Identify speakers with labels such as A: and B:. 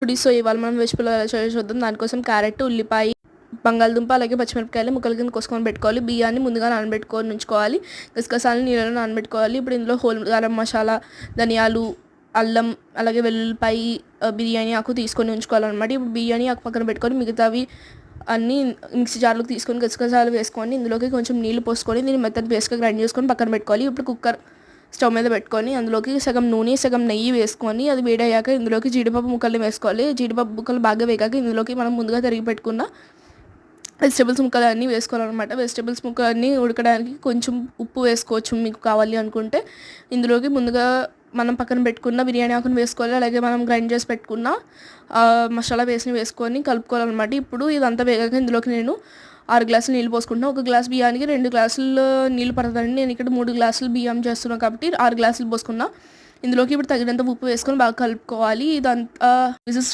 A: So ఇవాళ మనం veg pulao ఎలా చేయాలో చూద్దాం. దానికోసం క్యారెట్, ఉల్లిపాయ, బంగాళదుంప అలాగే పచ్చిమిరపకాయలు ముక్కల కింద కోసుకొని పెట్టుకోవాలి. బియ్యాన్ని ముందుగా నానబెట్టుకొని ఉంచుకోవాలి. గసగసాలను నీళ్ళలో నానబెట్టుకోవాలి. ఇప్పుడు ఇందులో హోల్ గరం మసాలా, ధనియాలు, అల్లం అలాగే వెల్లుల్లిపాయ, బిర్యానీ ఆకు తీసుకొని ఉంచుకోవాలన్నమాట. ఇప్పుడు బిర్యానీ ఆకు పక్కన పెట్టుకొని మిగతావి అన్నీ మిక్సీ జార్లోకి తీసుకొని గసగసాలు వేసుకొని ఇందులోకి కొంచెం నీళ్లు పోసుకొని దీన్ని మెత్తని పేస్ట్గా గ్రైండ్ చేసుకొని పక్కన పెట్టుకోవాలి. ఇప్పుడు కుక్కర్ స్టవ్ మీద పెట్టుకొని అందులోకి సగం నూనె, సగం నెయ్యి వేసుకొని అది వేడయ్యాక ఇందులోకి జీడిపప్పు ముక్కల్ని వేసుకోవాలి. జీడిపప్పు ముక్కలు బాగా వేగాక ఇందులోకి మనం ముందుగా తరిగి పెట్టుకున్న వెజిటేబుల్స్ ముక్కలు అన్నీ వేసుకోవాలన్నమాట. వెజిటేబుల్స్ ముక్కలన్నీ ఉడకడానికి కొంచెం ఉప్పు వేసుకోవచ్చు మీకు కావాలి అనుకుంటే. ఇందులోకి ముందుగా మనం పక్కన పెట్టుకున్న బిర్యానీ ఆకును వేసుకోవాలి. అలాగే మనం గ్రైండ్ చేసి పెట్టుకున్న మసాలా పేస్ట్ని వేసుకొని కలుపుకోవాలన్నమాట. ఇప్పుడు ఇదంతా వేగాక ఇందులోకి నేను 6 గ్లాసులు నీళ్ళు పోసుకుంటున్నాను. 1 గ్లాస్ బియ్యానికి 2 గ్లాసులు నీళ్ళు పడుతుందండి. నేను ఇక్కడ 3 గ్లాసులు బియ్యం చేస్తున్నాను కాబట్టి 6 గ్లాసులు పోసుకున్నా. ఇందులోకి ఇప్పుడు తగినంత ఉప్పు వేసుకొని బాగా కలుపుకోవాలి. ఇదంతా విజిల్స్